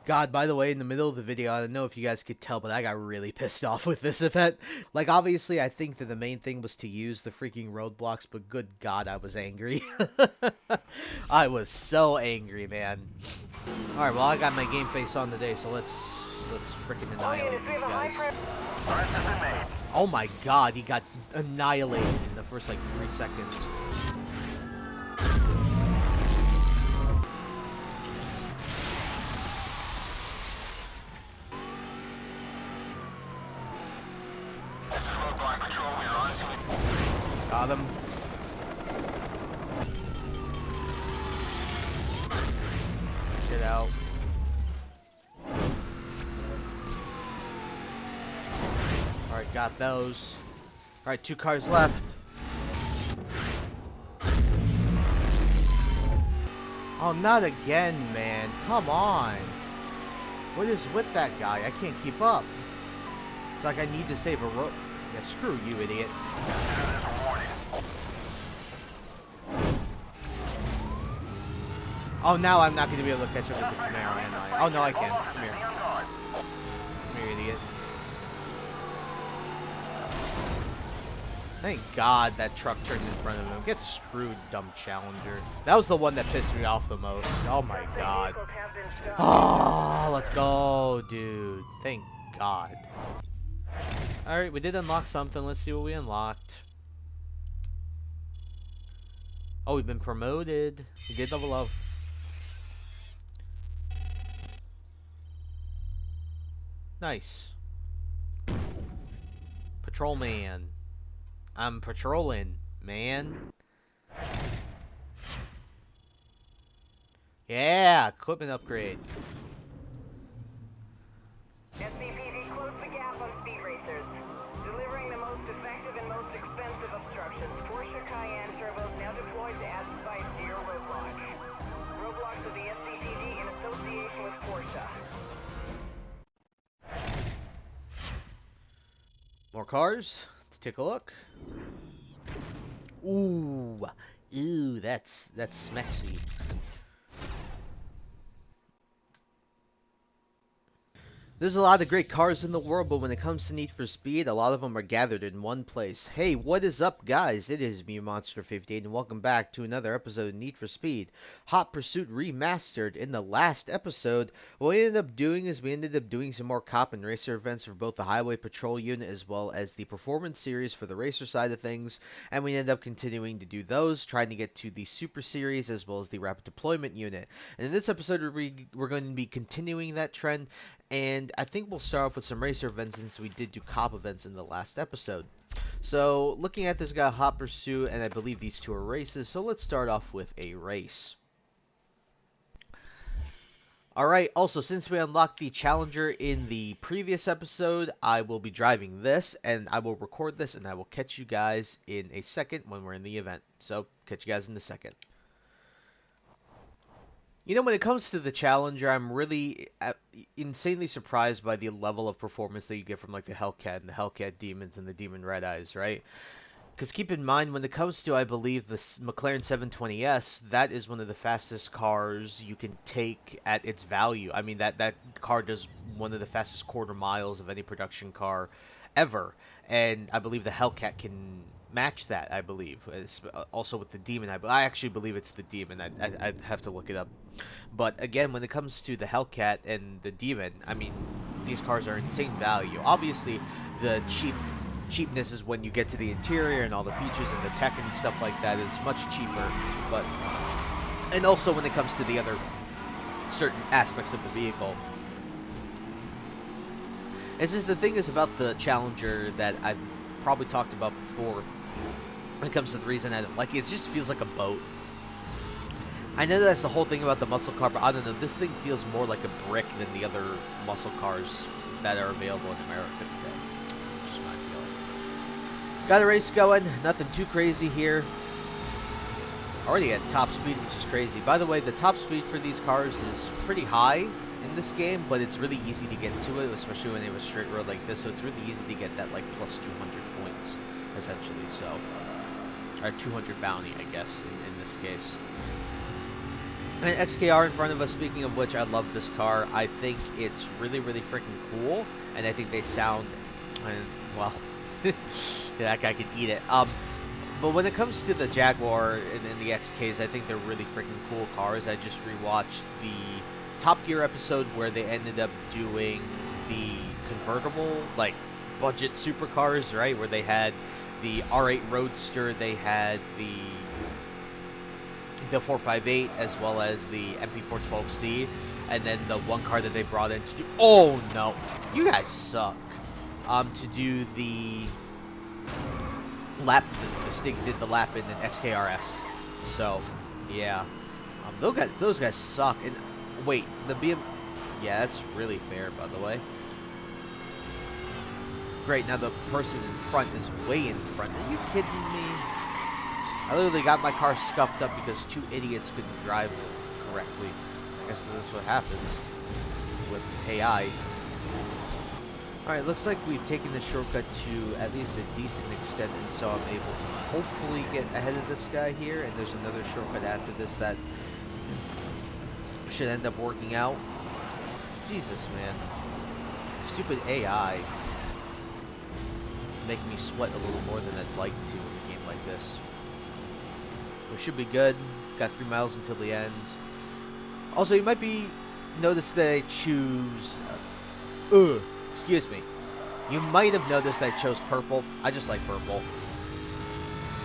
God, by the way, in the middle of the video, I don't know if you guys could tell, but I got really pissed off with this event. Like, obviously, I think that the main thing was to use the freaking roadblocks, but good God, I was angry. I was so angry, man. Alright, well, I got my game face on today, so let's freaking annihilate these guys. Oh my God, he got annihilated in the first, like, 3 seconds. Got him. Get out. Alright, got those. Alright, 2 cars left. Oh, not again, man. Come on. What is with that guy? I can't keep up. It's like I need to save a road. Yeah, screw you, idiot. Oh, now I'm not going to be able to catch up with the Camaro, am I? Oh, no, I can. Come here. Come here, idiot. Thank God that truck turned in front of him. Get screwed, dumb Challenger. That was the one that pissed me off the most. Oh, my God. Oh, let's go, dude. Thank God. Alright, we did unlock something. Let's see what we unlocked. Oh, we've been promoted. We did level up. Nice. Patrolman. I'm patrolling, man. Yeah, equipment upgrade. SCPD closed the gap on speed racers, delivering the most effective and most expensive obstructions. Porsche Cayenne turbos now deployed to add spice to your roadblock. Roadblocks of the SCPD in association with Porsche. More cars. Let's take a look. Ooh, that's smexy. There's a lot of great cars in the world, but when it comes to Need for Speed, a lot of them are gathered in one place. Hey, what is up, guys? It is me, Monster58, and welcome back to another episode of Need for Speed Hot Pursuit Remastered. In the last episode, what we ended up doing some more cop and racer events for both the Highway Patrol unit as well as the Performance Series for the racer side of things, and we ended up continuing to do those, trying to get to the Super Series as well as the Rapid Deployment unit. And in this episode, we're going to be continuing that trend, and I think we'll start off with some racer events since we did do cop events in the last episode. So, looking at this guy, Hot Pursuit, and I believe these two are races, so let's start off with a race. Alright, also, since we unlocked the Challenger in the previous episode, I will be driving this, and I will record this, and I will catch you guys in a second when we're in the event. So, catch you guys in a second. You know, when it comes to the Challenger, I'm really insanely surprised by the level of performance that you get from, like, the Hellcat and the Hellcat Demons and the Demon Red Eyes, right? Because keep in mind, when it comes to, I believe, the McLaren 720S, that is one of the fastest cars you can take at its value. I mean, that car does one of the fastest quarter miles of any production car ever. And I believe the Hellcat can match that, I believe. Also with the Demon, I actually believe it's the Demon. I'd have to look it up. But again, when it comes to the Hellcat and the Demon, I mean, these cars are insane value. Obviously, the cheapness is when you get to the interior and all the features and the tech and stuff like that is much cheaper. But and also when it comes to the other certain aspects of the vehicle. It's just the thing is about the Challenger that I've probably talked about before. When it comes to the reason I don't like it, it just feels like a boat. I know that's the whole thing about the muscle car, but I don't know, this thing feels more like a brick than the other muscle cars that are available in America today. Just my feeling. Got a race going, nothing too crazy here. Already at top speed, which is crazy. By the way, the top speed for these cars is pretty high in this game, but it's really easy to get to it, especially when they have a straight road like this, so it's really easy to get that, like, plus 200 points, essentially, so. Or 200 bounty, I guess, in this case. And XKR in front of us, speaking of which, I love this car. I think it's really, really freaking cool. And I think they sound, well, that guy could eat it. But when it comes to the Jaguar and the XKs, I think they're really freaking cool cars. I just rewatched the Top Gear episode where they ended up doing the convertible, like, budget supercars, right? Where they had the R8 Roadster, they had the 458 as well as the MP412C, and then the one car that they brought in to do, oh no, you guys suck, to do the lap, the Sting did the lap in an XKRS. So yeah, those guys suck. And wait, the BM, yeah, that's really fair, by the way. Great, now the person in front is way in front. Are you kidding me? I literally got my car scuffed up because two idiots couldn't drive correctly. I guess that's what happens with AI. Alright, looks like we've taken the shortcut to at least a decent extent, and so I'm able to hopefully get ahead of this guy here, and there's another shortcut after this that should end up working out. Jesus, man. Stupid AI. Making me sweat a little more than I'd like to in a game like this. We should be good. Got 3 miles until the end. Also, you might be noticed that I choose... excuse me. You might have noticed that I chose purple. I just like purple.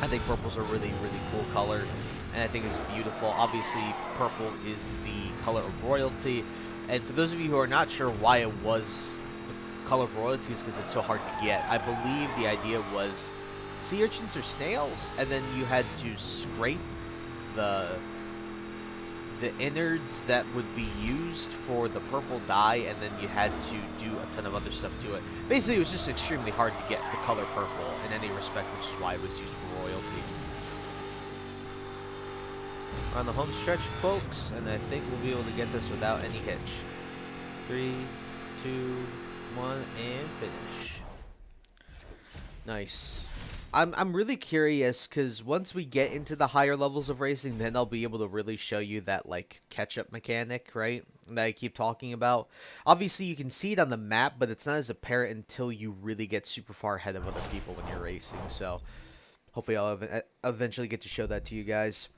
I think purple's a really, really cool color, and I think it's beautiful. Obviously, purple is the color of royalty, and for those of you who are not sure why it was the color of royalty, is because it's so hard to get. I believe the idea was sea urchins or snails, and then you had to scrape the innards that would be used for the purple dye, and then you had to do a ton of other stuff to it. Basically, it was just extremely hard to get the color purple in any respect, which is why it was used for royalty. We're on the home stretch, folks, and I think we'll be able to get this without any hitch. 3, 2, 1, and finish. Nice. I'm really curious, because once we get into the higher levels of racing, then I'll be able to really show you that, like, catch-up mechanic, right, that I keep talking about. Obviously, you can see it on the map, but it's not as apparent until you really get super far ahead of other people when you're racing, so hopefully I'll eventually get to show that to you guys.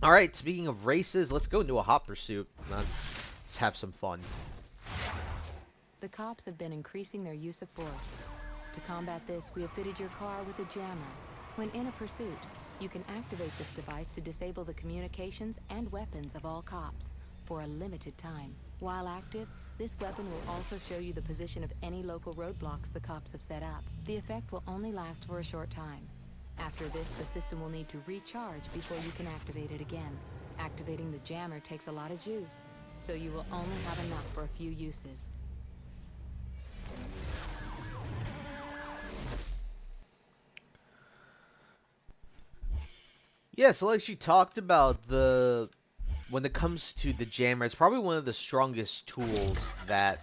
Alright, speaking of races, let's go into a hot pursuit. Let's have some fun. The cops have been increasing their use of force. To combat this, we have fitted your car with a jammer. When in a pursuit, you can activate this device to disable the communications and weapons of all cops for a limited time. While active, this weapon will also show you the position of any local roadblocks the cops have set up. The effect will only last for a short time. After this, the system will need to recharge before you can activate it again. Activating the jammer takes a lot of juice, so you will only have enough for a few uses. Yeah, so like she talked about, when it comes to the jammer, it's probably one of the strongest tools that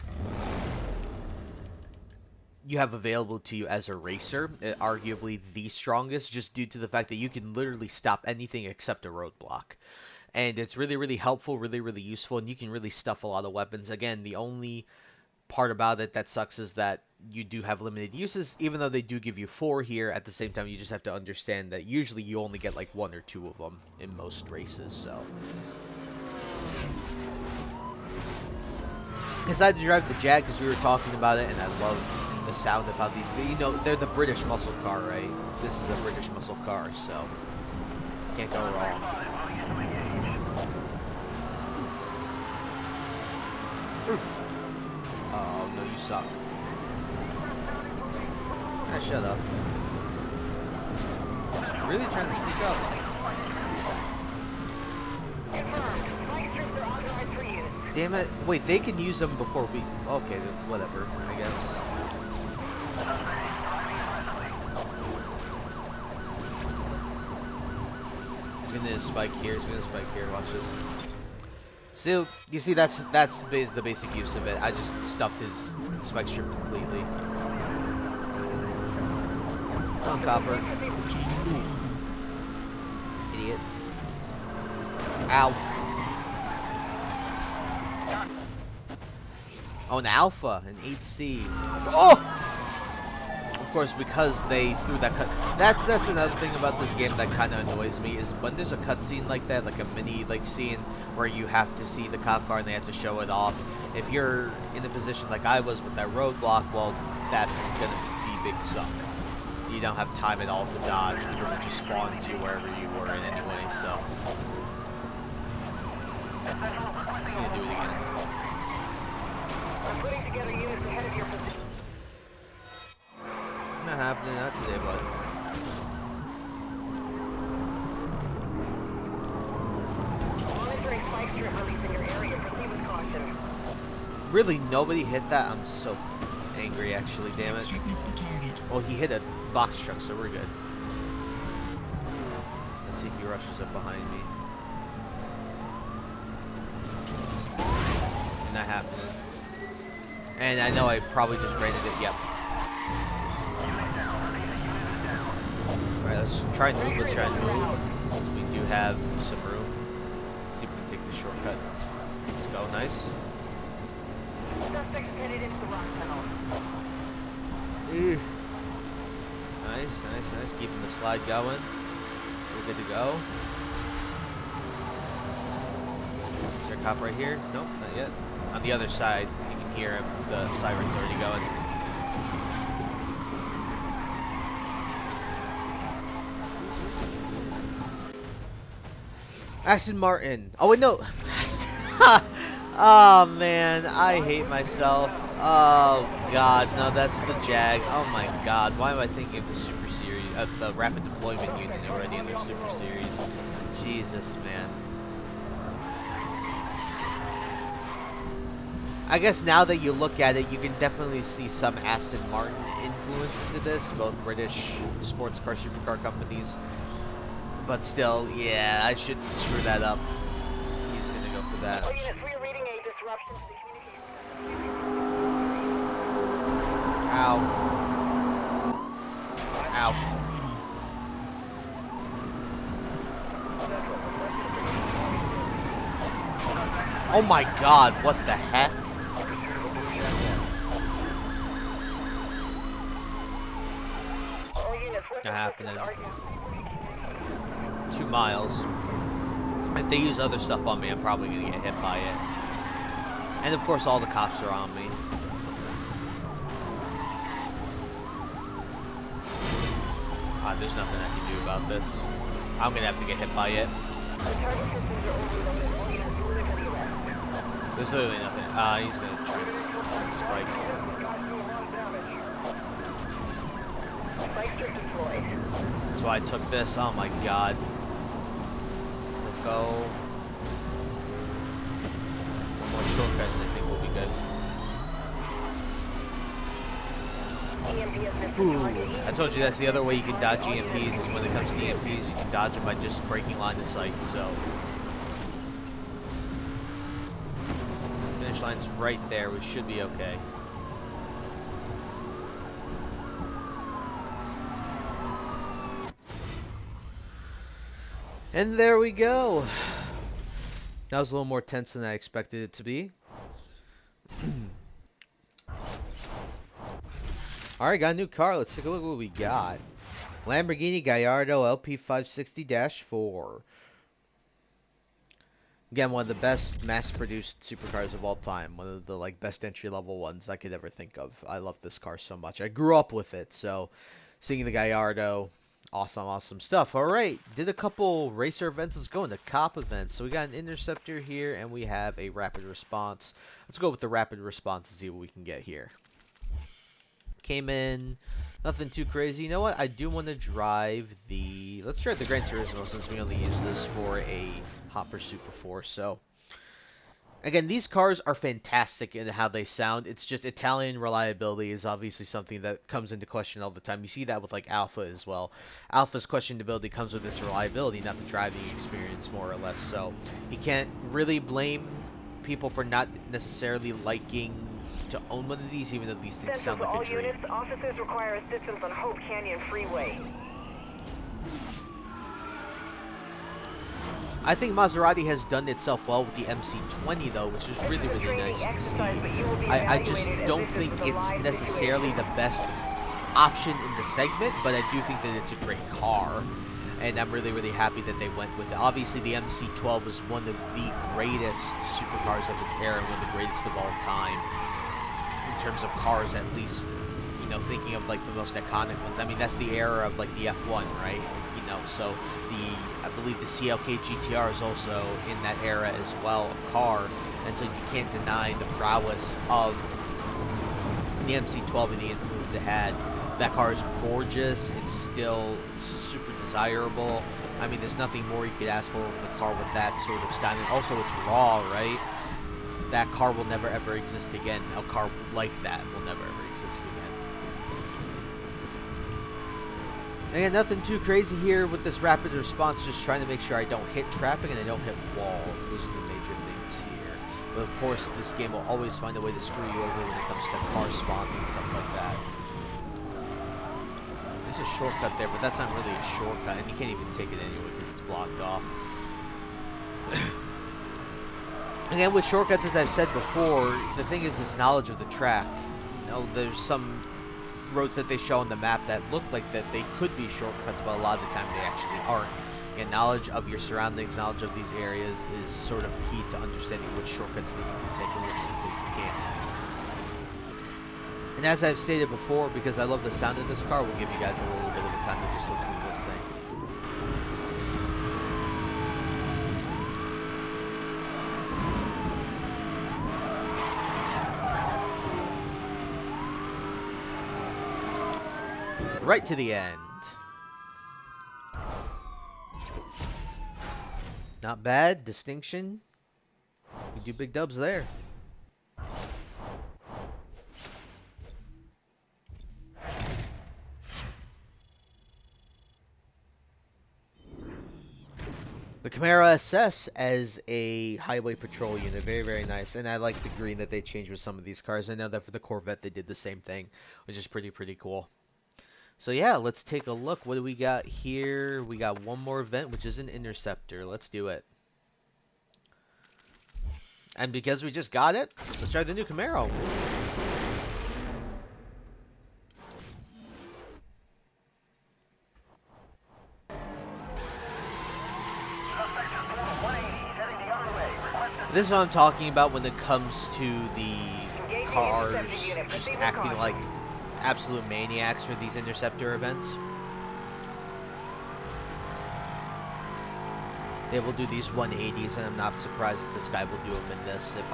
you have available to you as a racer. Arguably the strongest, just due to the fact that you can literally stop anything except a roadblock. And it's really, really helpful, really, really useful, and you can really stuff a lot of weapons. Again, the only part about it that sucks is that you do have limited uses, even though they do give you 4 here. At the same time, you just have to understand that usually you only get like 1 or 2 of them in most races, so. I decided to drive the Jag because we were talking about it, and I love the sound of how these, you know, they're the British muscle car, right? This is a British muscle car, so can't go wrong. Oh, no, you suck. Can I shut up? Really trying to sneak up. Damn it. Wait, they can use them before we... Okay, whatever, I guess. He's gonna spike here, he's gonna spike here, watch this. So, you see, that's the basic use of it. I just stuffed his spike strip completely. Come on, Copper. Ooh. Idiot. Ow. Oh, an Alpha, an 8C. Oh! Of course, because they threw that cut. That's another thing about this game that kind of annoys me, is when there's a cutscene like that, like a mini like scene where you have to see the cop car and they have to show it off. If you're in a position like I was with that roadblock, well, that's gonna be big suck. You don't have time at all to dodge because it just spawns you wherever you were in anyway. So, I'm just gonna do it again. I'm putting together units ahead of your position. Not happening, not today, bud. Monitoring spike strip release in your area. Proceed with caution. Really, nobody hit that? I'm so angry, actually, damn it. Well, he hit a box truck, so we're good. Let's see if he rushes up behind me. Not happening. And I know I probably just ran into it. Yep. Alright, let's try and move. Let's try and move. Since we do have some room. Let's see if we can take the shortcut. Let's go. Nice. Suspects headed into the rock tunnel. Ew. Nice, nice, nice. Keeping the slide going. We're good to go. Is there a cop right here? Nope, not yet. On the other side, you can hear him. The siren's already going. Aston Martin. Oh wait, no. Oh man, I hate myself. Oh god, no, that's the Jag. Oh my god, why am I thinking of the Super Series, the Rapid Deployment Unit already in their Super Series? Jesus, man. I guess now that you look at it, you can definitely see some Aston Martin influence into this, both British sports car supercar companies. But still, yeah, I shouldn't screw that up. He's gonna go for that. All units, we are reading a disruption to the communication. Ow. Ow. Oh my god, what the heck? All units, Not happening. 2 miles. If they use other stuff on me, I'm probably gonna get hit by it. And of course, all the cops are on me. There's nothing I can do about this. I'm gonna have to get hit by it. The target systems are overloaded. All units, deliver the arrest. There's literally nothing. He's gonna try and spike. Spike strip deployed. That's why I took this. Oh my god. Let's go. One more shortcut and I think we'll be good. Ooh, I told you that's the other way you can dodge EMPs is when it comes to EMPs, you can dodge them by just breaking line of sight, so. Finish line's right there, we should be okay. And there we go. That was a little more tense than I expected it to be. Alright, got a new car. Let's take a look at what we got. Lamborghini Gallardo LP560-4. Again, one of the best mass-produced supercars of all time. One of the best entry-level ones I could ever think of. I love this car so much. I grew up with it, so seeing the Gallardo, awesome, awesome stuff. Alright, did a couple racer events. Let's go into cop events. So we got an interceptor here, and we have a rapid response. Let's go with the rapid response and see what we can get here. Came in, nothing too crazy. You know what? I do want to drive the... Let's try the Gran Turismo since we only use this for a Hot Pursuit before. So, again, these cars are fantastic in how they sound. It's just Italian reliability is obviously something that comes into question all the time. You see that with Alpha as well. Alpha's questionability comes with its reliability, not the driving experience, more or less. So, you can't really blame people for not necessarily liking to own one of these, even though these things sound like a dream. Units, officers require assistance on Hope Canyon Freeway. I think Maserati has done itself well with the MC20 though, which is really, really nice to see. I just don't think it's necessarily the best option in the segment, but I do think that it's a great car. And I'm really, really happy that they went with it. Obviously, the MC12 was one of the greatest supercars of its era, one of the greatest of all time. In terms of cars, at least, you know, thinking of like the most iconic ones. I mean, that's the era of like the F1, right? You know, so I believe the CLK GTR is also in that era as well of car, and so you can't deny the prowess of the MC12 and the influence it had. That car is gorgeous. It's still super desirable. I mean, there's nothing more you could ask for with a car with that sort of style. And also, it's raw, right? That car will never ever exist again. A car like that will never ever exist again. Again, nothing too crazy here with this rapid response. Just trying to make sure I don't hit traffic and I don't hit walls. Those are the major things here. But of course, this game will always find a way to screw you over when it comes to car spawns and stuff like that. There's a shortcut there, but that's not really a shortcut, and you can't even take it anyway because it's blocked off. Again, with shortcuts, as I've said before, the thing is this knowledge of the track. You know, there's some roads that they show on the map that look like that they could be shortcuts, but a lot of the time they actually aren't. Again, knowledge of your surroundings, knowledge of these areas is sort of key to understanding which shortcuts that you can take and which ones that you can't. And as I've stated before, because I love the sound of this car, we'll give you guys a little bit of a time to just listen to this thing. Right to the end. Not bad. Distinction. We do big dubs there. The Camaro SS as a highway patrol unit, very, very nice. And I like the green that they changed with some of these cars. I know that for the Corvette they did the same thing, which is pretty, pretty cool. So yeah, let's take a look. What do we got here? We got one more event, which is an Interceptor. Let's do it. And because we just got it, let's try the new Camaro. This is what I'm talking about when it comes to the cars just acting like absolute maniacs for these Interceptor events. They will do these 180s, and I'm not surprised that this guy will do them in this if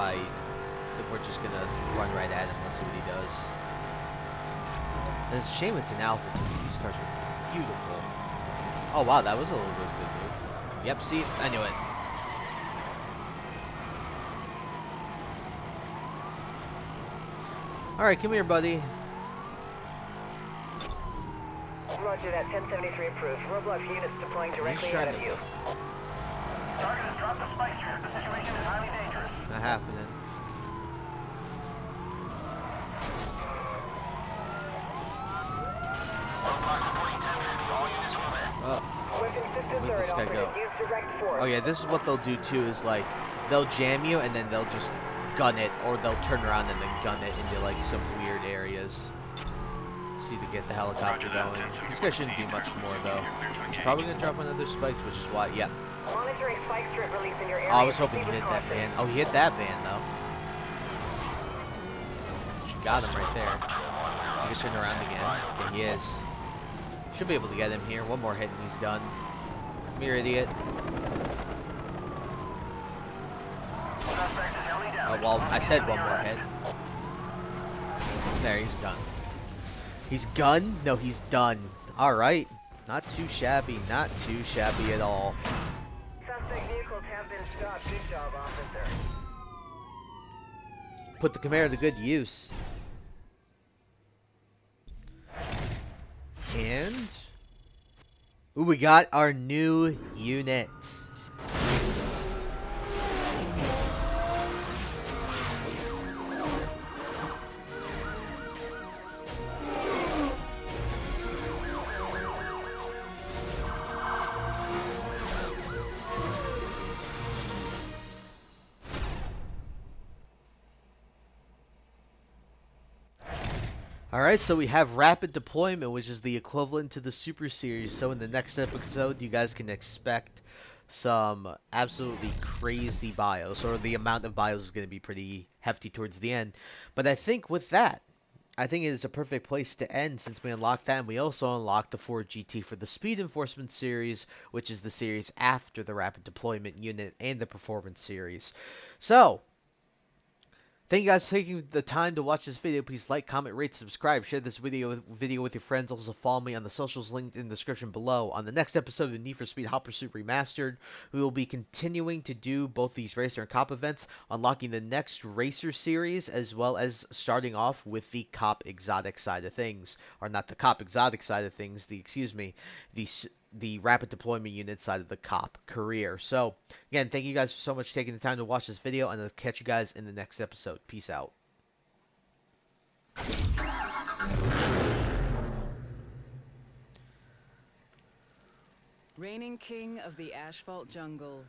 we're just gonna run right at him. Let's see what he does. And it's a shame it's an Alpha too, because these cars are beautiful. Oh wow, that was a little bit of a good move. Yep, see, I knew it. Alright, come here, buddy. Roger that, 1073 approved. Roblox units deploying directly out of you. Target has dropped the spike strip. The situation is highly dangerous. Not happening. Where'd this guy go? Oh yeah, this is what they'll do too, is like, they'll jam you and then they'll just gun it, or they'll turn around and then gun it into like some weird areas. See to get the helicopter going. This guy shouldn't do much more though. He's probably gonna drop another spikes, which is why, yeah. Monitoring spike strip release in your area. Oh, I was hoping he hit that van. Oh, he hit that van though. She got him right there. Is he gonna turn around again? Yeah, he is. Should be able to get him here. One more hit and he's done. Come here, idiot. Oh, well, I said one more hit. There, he's done. He's gone? No, he's done. Alright. Not too shabby. Not too shabby at all. Suspect vehicles have been stopped. Good job, officer. Put the Camaro to good use. And... ooh, we got our new unit. Alright, so we have Rapid Deployment, which is the equivalent to the Super Series. So in the next episode, you guys can expect some absolutely crazy bios, or the amount of bios is going to be pretty hefty towards the end. But I think with that, I think it is a perfect place to end since we unlocked that, and we also unlocked the Ford GT for the Speed Enforcement series, which is the series after the Rapid Deployment unit and the Performance series. So, thank you guys for taking the time to watch this video. Please like, comment, rate, subscribe, share this video with your friends. Also follow me on the socials linked in the description below. On the next episode of Need for Speed Hot Pursuit Remastered, we will be continuing to do both these racer and cop events, unlocking the next racer series, as well as starting off with the cop exotic side of things. Or not the cop exotic side of things, the rapid deployment unit side of the cop career. So, again, thank you guys so much for taking the time to watch this video, and I'll catch you guys in the next episode. Peace out. Reigning king of the asphalt jungle.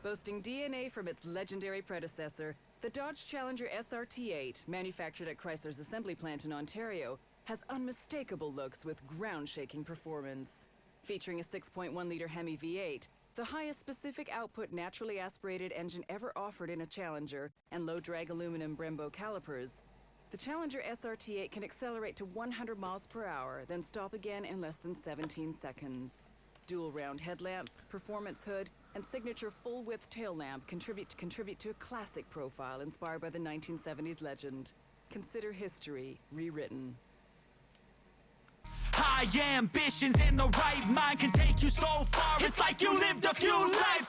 Boasting DNA from its legendary predecessor, the Dodge Challenger SRT8, manufactured at Chrysler's assembly plant in Ontario, has unmistakable looks with ground-shaking performance. Featuring a 6.1-liter Hemi V8, the highest specific output naturally aspirated engine ever offered in a Challenger, and low-drag aluminum Brembo calipers, the Challenger SRT8 can accelerate to 100 miles per hour, then stop again in less than 17 seconds. Dual round headlamps, performance hood, and signature full-width tail lamp contribute to a classic profile inspired by the 1970s legend. Consider history rewritten. High ambitions and the right mind can take you so far. It's like you lived a few lives.